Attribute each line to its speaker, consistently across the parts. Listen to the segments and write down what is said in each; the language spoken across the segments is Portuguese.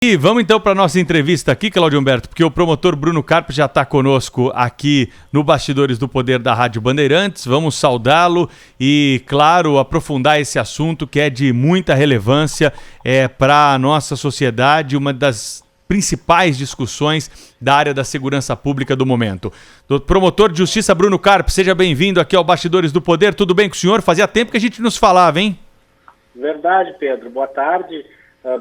Speaker 1: E vamos então para a nossa entrevista aqui, Claudio Humberto, porque o promotor Bruno Carpe já está conosco aqui no Bastidores do Poder da Rádio Bandeirantes. Vamos saudá-lo e, claro, aprofundar esse assunto que é de muita relevância para a nossa sociedade, uma das principais discussões da área da segurança pública do momento. Do promotor de Justiça Bruno Carpe, seja bem-vindo aqui ao Bastidores do Poder. Tudo bem com o senhor? Fazia tempo que a gente nos falava, hein?
Speaker 2: Verdade, Pedro. Boa tarde.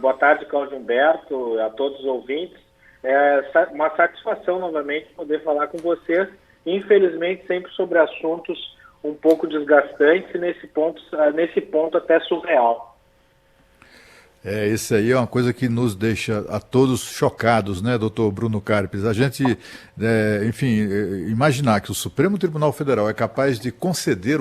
Speaker 2: Boa tarde, Claudio Humberto, a todos os ouvintes. É uma satisfação novamente poder falar com vocês, infelizmente sempre sobre assuntos um pouco desgastantes e nesse ponto até surreal.
Speaker 3: Isso aí é uma coisa que nos deixa a todos chocados, né, doutor Bruno Carpe? A gente, imaginar que o Supremo Tribunal Federal é capaz de conceder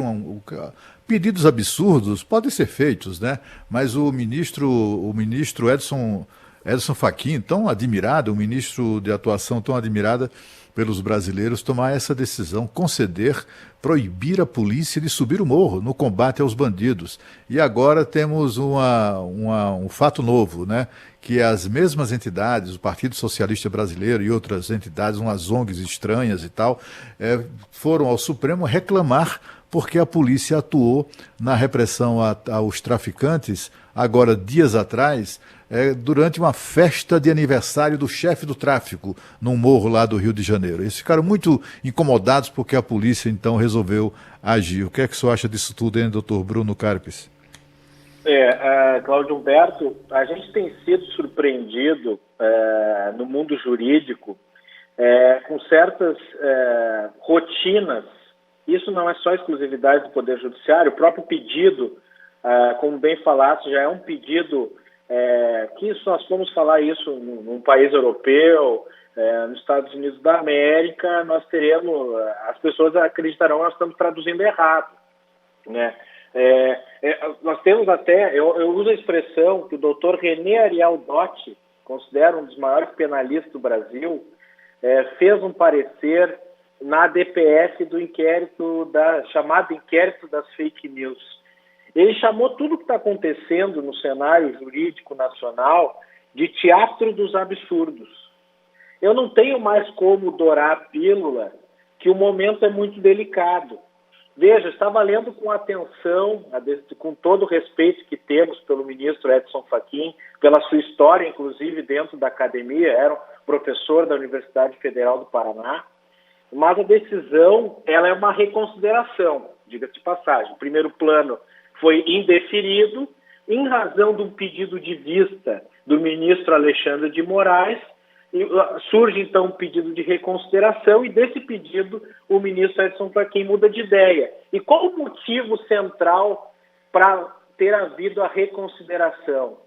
Speaker 3: pedidos absurdos podem ser feitos, né? Mas o ministro Edson Fachin, tão admirado, o ministro de atuação tão admirada pelos brasileiros, tomar essa decisão, conceder, proibir a polícia de subir o morro no combate aos bandidos. E agora temos um fato novo, né? Que as mesmas entidades, o Partido Socialista Brasileiro e outras entidades, umas ONGs estranhas e tal, foram ao Supremo reclamar porque a polícia atuou na repressão aos traficantes, agora dias atrás, durante uma festa de aniversário do chefe do tráfico, num morro lá do Rio de Janeiro. Eles ficaram muito incomodados porque a polícia então resolveu agir. O que é que o senhor acha disso tudo, hein, doutor Bruno Carpe?
Speaker 2: Claudio Humberto, a gente tem sido surpreendido no mundo jurídico com certas rotinas. Isso não é só exclusividade do Poder Judiciário. O próprio pedido, como bem falaste, já é um pedido que nós fomos falar isso num país europeu, nos Estados Unidos da América, nós teremos, as pessoas acreditarão que nós estamos traduzindo errado, né? Nós temos até, eu uso a expressão que o doutor René Ariel Dotti, considero um dos maiores penalistas do Brasil, fez um parecer na DPF do inquérito, chamado inquérito das fake news. Ele chamou tudo o que está acontecendo no cenário jurídico nacional de teatro dos absurdos. Eu não tenho mais como dourar a pílula, que o momento é muito delicado. Veja, estava lendo com atenção, com todo o respeito que temos pelo ministro Edson Fachin, pela sua história, inclusive dentro da academia, era um professor da Universidade Federal do Paraná, mas a decisão ela é uma reconsideração, diga-se de passagem. O primeiro plano foi indeferido em razão de um pedido de vista do ministro Alexandre de Moraes, e surge então um pedido de reconsideração e desse pedido o ministro Edson Fachin muda de ideia. E qual o motivo central para ter havido a reconsideração?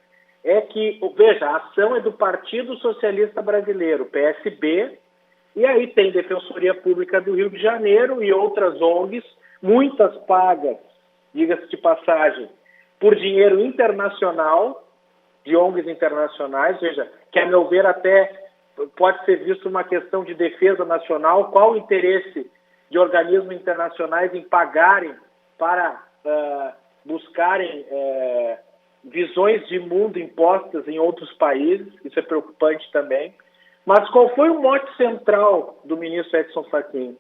Speaker 2: É que, veja, a ação é do Partido Socialista Brasileiro, PSB, e aí tem Defensoria Pública do Rio de Janeiro e outras ONGs, muitas pagas, diga-se de passagem, por dinheiro internacional, de ONGs internacionais, veja, que a meu ver até pode ser visto uma questão de defesa nacional, qual o interesse de organismos internacionais em pagarem para buscarem visões de mundo impostas em outros países, isso é preocupante também. Mas qual foi o mote central do ministro Edson Fachin?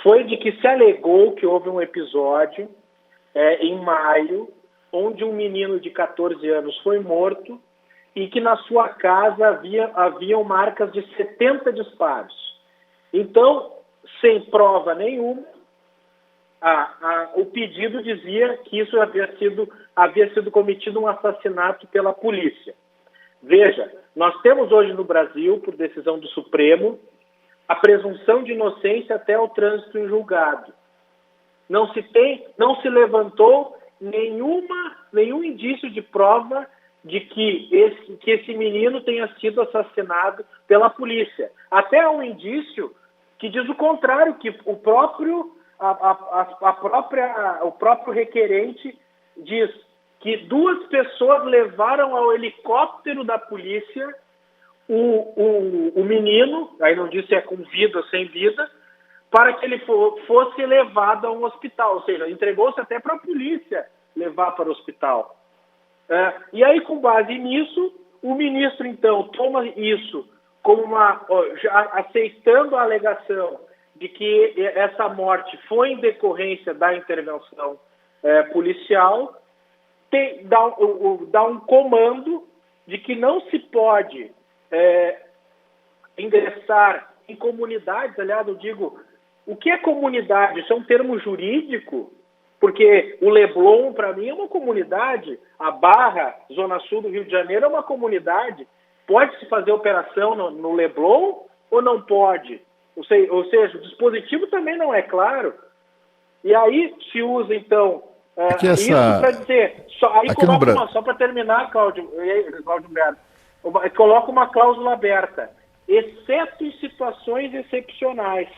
Speaker 2: Foi de que se alegou que houve um episódio em maio, onde um menino de 14 anos foi morto e que na sua casa haviam marcas de 70 disparos. Então, sem prova nenhuma, o pedido dizia que isso havia sido cometido um assassinato pela polícia. Veja, nós temos hoje no Brasil, por decisão do Supremo, a presunção de inocência até o trânsito em julgado. Não se levantou nenhum indício de prova de que esse menino tenha sido assassinado pela polícia. Até há um indício que diz o contrário, que o próprio requerente diz que 2 pessoas levaram ao helicóptero da polícia o menino, aí não diz se é com vida ou sem vida, para que ele fosse levado a um hospital, ou seja, entregou-se até para a polícia levar para o hospital. E aí, com base nisso, o ministro, então, toma isso como aceitando a alegação de que essa morte foi em decorrência da intervenção policial, dá um comando de que não se pode ingressar em comunidades. Aliás, eu digo, o que é comunidade? Isso é um termo jurídico, porque o Leblon, para mim, é uma comunidade, a Barra, Zona Sul do Rio de Janeiro, é uma comunidade. Pode-se fazer operação no Leblon ou não pode? Ou seja, o dispositivo também não é claro. E aí se usa, então, isso para dizer... Só para terminar, Cláudio Humberto, coloca uma cláusula aberta, exceto em situações excepcionais.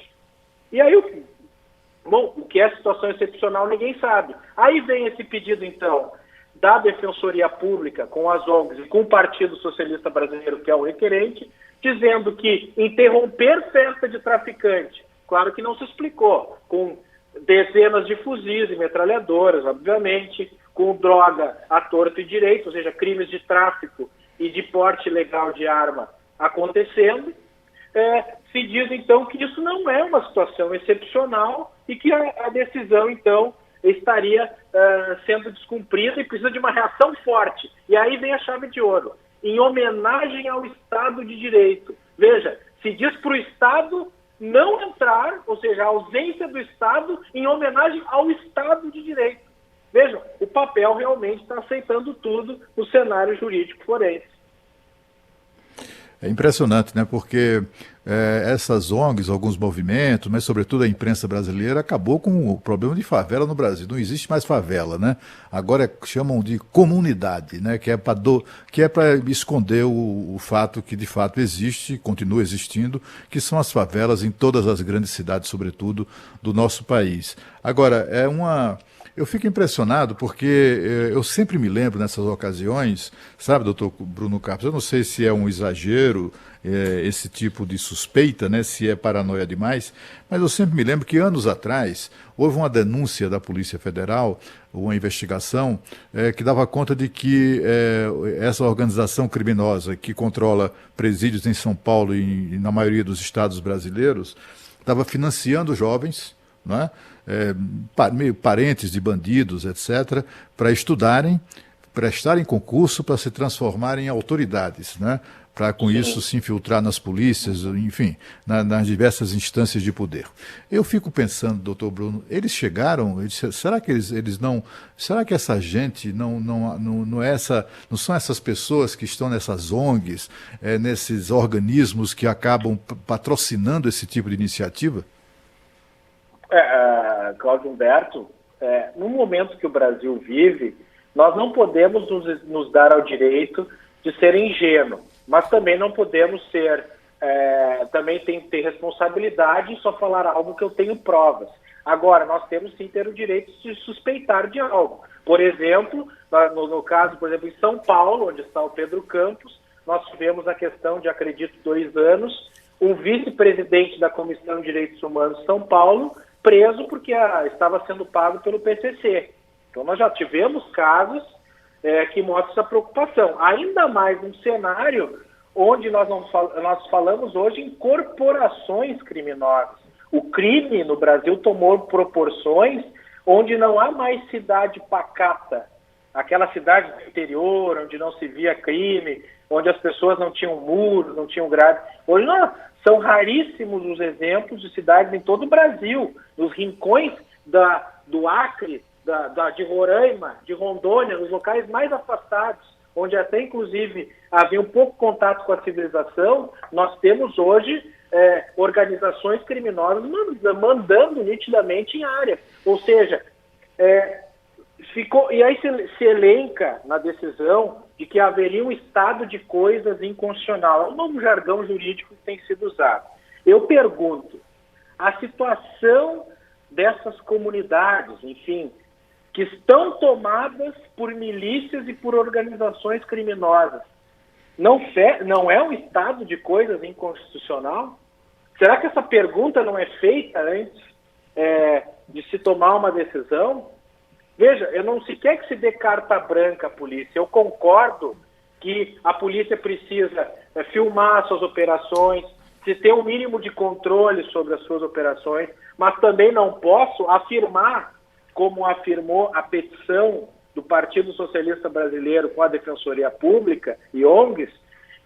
Speaker 2: E aí, o que é situação excepcional ninguém sabe. Aí vem esse pedido, então, da Defensoria Pública com as ONGs e com o Partido Socialista Brasileiro, que é o requerente, dizendo que interromper festa de traficante, claro que não se explicou, com dezenas de fuzis e metralhadoras, obviamente, com droga à torto e direito, ou seja, crimes de tráfico e de porte ilegal de arma acontecendo, se diz, então, que isso não é uma situação excepcional e que a decisão, então, estaria sendo descumprida e precisa de uma reação forte. E aí vem a chave de ouro, em homenagem ao Estado de Direito. Veja, se diz para o Estado não entrar, ou seja, a ausência do Estado em homenagem ao Estado de Direito. Vejam, o papel realmente está aceitando tudo no cenário jurídico forense.
Speaker 3: É impressionante, né? Porque essas ONGs, alguns movimentos, mas sobretudo a imprensa brasileira, acabou com o problema de favela no Brasil. Não existe mais favela, né? Agora chamam de comunidade, né? Que é para esconder o fato que de fato existe, continua existindo, que são as favelas em todas as grandes cidades, sobretudo, do nosso país. Agora, eu fico impressionado porque eu sempre me lembro nessas ocasiões, sabe, doutor Bruno Carpes, eu não sei se é um exagero esse tipo de suspeita, né, se é paranoia demais, mas eu sempre me lembro que anos atrás houve uma denúncia da Polícia Federal, uma investigação que dava conta de que essa organização criminosa que controla presídios em São Paulo e na maioria dos estados brasileiros estava financiando jovens, né? Meio parentes de bandidos, etc., para estudarem, prestarem concurso para se transformarem em autoridades, né? Para com isso se infiltrar nas polícias, enfim, nas diversas instâncias de poder. Eu fico pensando, doutor Bruno, eles chegaram, será que eles não, será que essa gente não são essas pessoas que estão nessas ONGs, nesses organismos que acabam patrocinando esse tipo de iniciativa?
Speaker 2: Cláudio Humberto, no momento que o Brasil vive, nós não podemos nos dar ao direito de ser ingênuo, mas também não podemos também tem que ter responsabilidade em só falar algo que eu tenho provas. Agora, nós temos sim ter o direito de suspeitar de algo. Por exemplo, no caso, por exemplo, em São Paulo, onde está o Pedro Campos, nós tivemos a questão de, acredito, 2 anos, um vice-presidente da Comissão de Direitos Humanos de São Paulo preso porque estava sendo pago pelo PCC. Então, nós já tivemos casos que mostram essa preocupação. Ainda mais num cenário onde nós falamos hoje em corporações criminosas. O crime no Brasil tomou proporções onde não há mais cidade pacata, aquela cidade do interior, onde não se via crime, onde as pessoas não tinham muros, não tinham grades. Hoje são raríssimos os exemplos de cidades em todo o Brasil, nos rincões do Acre, de Roraima, de Rondônia, nos locais mais afastados, onde até inclusive havia um pouco contato com a civilização, nós temos hoje organizações criminosas mandando nitidamente em área. Ou seja, e aí se elenca na decisão de que haveria um estado de coisas inconstitucional. É um novo jargão jurídico que tem sido usado. Eu pergunto, a situação dessas comunidades, enfim, que estão tomadas por milícias e por organizações criminosas, não é um estado de coisas inconstitucional? Será que essa pergunta não é feita antes de se tomar uma decisão? Veja, eu não se quer que se dê carta branca à polícia. Eu concordo que a polícia precisa filmar suas operações, se ter um mínimo de controle sobre as suas operações, mas também não posso afirmar, como afirmou a petição do Partido Socialista Brasileiro com a Defensoria Pública e ONGs,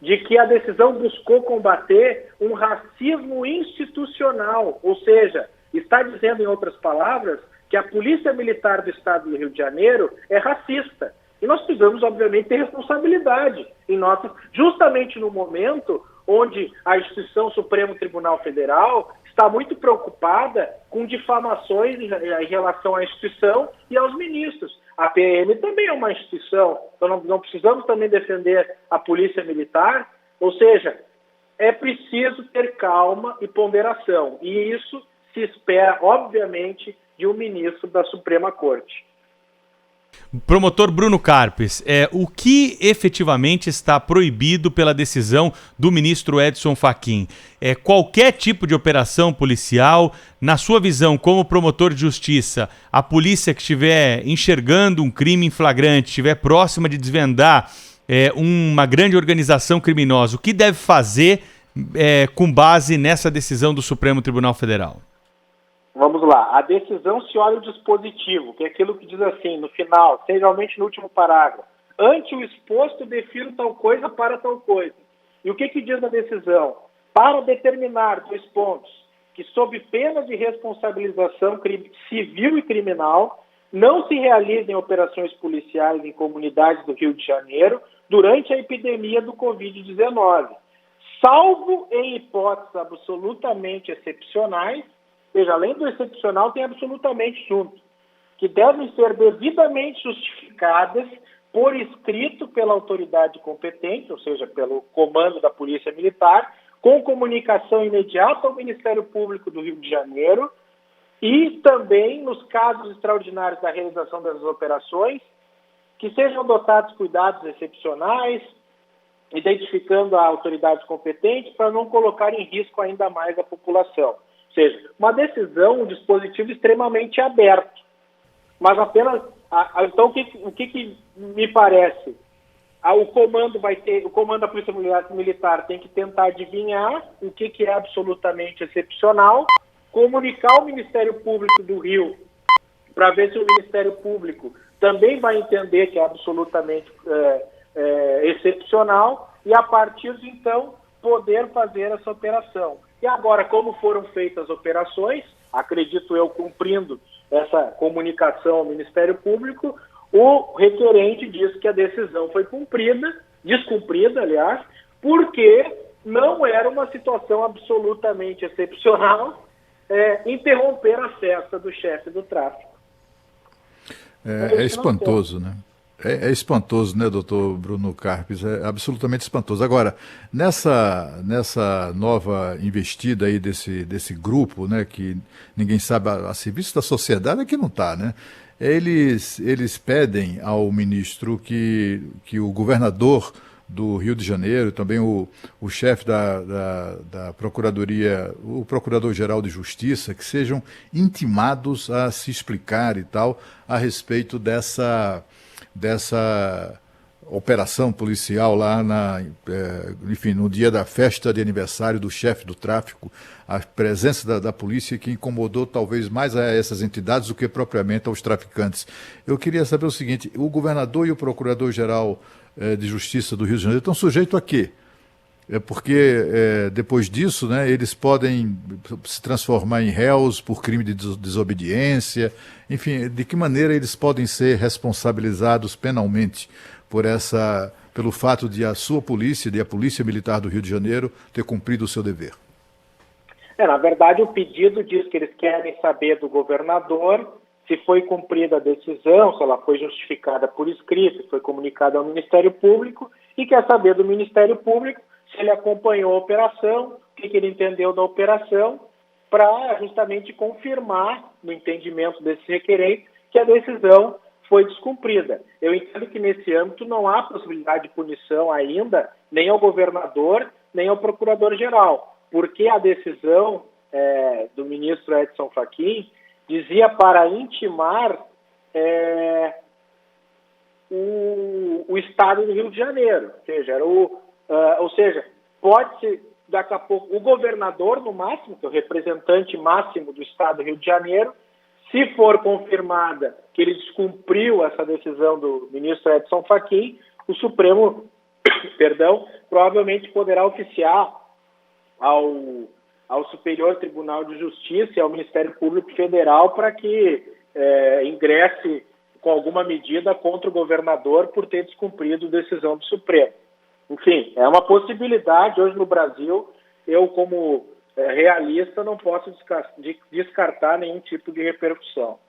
Speaker 2: de que a decisão buscou combater um racismo institucional, ou seja, está dizendo, em outras palavras, que a Polícia Militar do Estado do Rio de Janeiro é racista. E nós precisamos, obviamente, ter responsabilidade em nossas, justamente no momento onde a instituição Supremo Tribunal Federal está muito preocupada com difamações em relação à instituição e aos ministros. A PM também é uma instituição, então não precisamos também defender a Polícia Militar, ou seja, é preciso ter calma e ponderação, e isso se espera, obviamente, de um ministro da Suprema Corte.
Speaker 1: Promotor Bruno Carpes, o que efetivamente está proibido pela decisão do ministro Edson Fachin? Qualquer tipo de operação policial, na sua visão como promotor de justiça, a polícia que estiver enxergando um crime em flagrante, estiver próxima de desvendar uma grande organização criminosa, o que deve fazer com base nessa decisão do Supremo Tribunal Federal?
Speaker 2: Vamos lá, a decisão se olha o dispositivo, que é aquilo que diz assim, no final, geralmente no último parágrafo, ante o exposto defiro tal coisa para tal coisa. E o que diz a decisão? Para determinar 2 pontos, que sob pena de responsabilização civil e criminal, não se realizem operações policiais em comunidades do Rio de Janeiro durante a epidemia do Covid-19, salvo em hipóteses absolutamente excepcionais. Veja, além do excepcional, tem absolutamente junto, que devem ser devidamente justificadas por escrito pela autoridade competente, ou seja, pelo comando da Polícia Militar, com comunicação imediata ao Ministério Público do Rio de Janeiro e também, nos casos extraordinários da realização das operações, que sejam adotados cuidados excepcionais, identificando a autoridade competente para não colocar em risco ainda mais a população. Ou seja, uma decisão, um dispositivo extremamente aberto. Mas apenas... Então, o que me parece? O comando da Polícia Militar tem que tentar adivinhar o que é absolutamente excepcional, comunicar ao Ministério Público do Rio, para ver se o Ministério Público também vai entender que é absolutamente excepcional, e a partir de então poder fazer essa operação. E agora, como foram feitas as operações, acredito eu, cumprindo essa comunicação ao Ministério Público, o requerente diz que a decisão foi descumprida, aliás, porque não era uma situação absolutamente excepcional interromper a festa do chefe do tráfico.
Speaker 3: É espantoso, né? É espantoso, né, doutor Bruno Carpes? É absolutamente espantoso. Agora, nessa nova investida aí desse grupo, né, que ninguém sabe, a serviço da sociedade é que não está, né? Eles pedem ao ministro que o governador do Rio de Janeiro, também o chefe da Procuradoria, o Procurador-Geral de Justiça, que sejam intimados a se explicar e tal a respeito dessa operação policial lá enfim, no dia da festa de aniversário do chefe do tráfico, a presença da polícia que incomodou talvez mais a essas entidades do que propriamente aos traficantes. Eu queria saber o seguinte, o governador e o Procurador-Geral de Justiça do Rio de Janeiro estão sujeitos a quê? Porque depois disso, né, eles podem se transformar em réus por crime de desobediência, enfim, de que maneira eles podem ser responsabilizados penalmente pelo fato de a sua polícia, de a Polícia Militar do Rio de Janeiro, ter cumprido o seu dever?
Speaker 2: Na verdade, o pedido diz que eles querem saber do governador se foi cumprida a decisão, se ela foi justificada por escrito, se foi comunicada ao Ministério Público, e quer saber do Ministério Público se ele acompanhou a operação, o que ele entendeu da operação, para justamente confirmar, no entendimento desse requerente, que a decisão foi descumprida. Eu entendo que nesse âmbito não há possibilidade de punição ainda, nem ao governador, nem ao procurador-geral, porque a decisão do ministro Edson Fachin dizia para intimar o Estado do Rio de Janeiro. Ou seja, pode-se, daqui a pouco, o governador, no máximo, que é o representante máximo do Estado do Rio de Janeiro, se for confirmada que ele descumpriu essa decisão do ministro Edson Fachin, o Supremo, provavelmente poderá oficiar ao Superior Tribunal de Justiça e ao Ministério Público Federal para que ingresse com alguma medida contra o governador por ter descumprido decisão do Supremo. Enfim, é uma possibilidade. Hoje no Brasil, eu como realista não posso descartar nenhum tipo de repercussão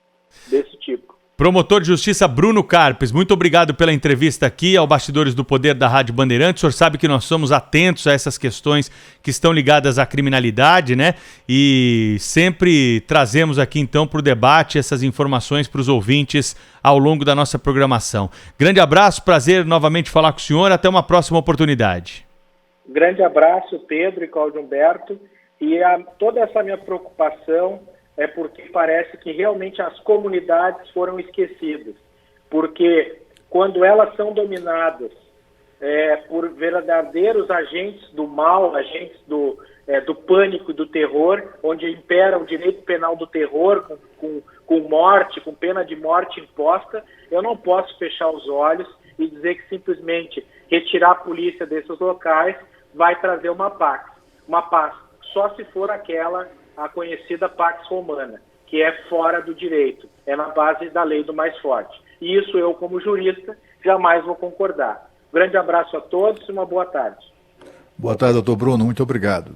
Speaker 2: desse tipo.
Speaker 1: Promotor de Justiça Bruno Carpes, muito obrigado pela entrevista aqui ao Bastidores do Poder da Rádio Bandeirantes. O senhor sabe que nós somos atentos a essas questões que estão ligadas à criminalidade, né? E sempre trazemos aqui, então, para o debate essas informações para os ouvintes ao longo da nossa programação. Grande abraço, prazer novamente falar com o senhor. Até uma próxima oportunidade.
Speaker 2: Grande abraço, Pedro e Cláudio Humberto. E toda essa minha preocupação é porque parece que realmente as comunidades foram esquecidas. Porque quando elas são dominadas por verdadeiros agentes do mal, agentes do pânico e do terror, onde impera o direito penal do terror, com morte, com pena de morte imposta, eu não posso fechar os olhos e dizer que simplesmente retirar a polícia desses locais vai trazer uma paz. Uma paz só se for a conhecida Pax Romana, que é fora do direito, é na base da lei do mais forte. E isso eu, como jurista, jamais vou concordar. Grande abraço a todos e uma boa tarde.
Speaker 3: Boa tarde, doutor Bruno. Muito obrigado.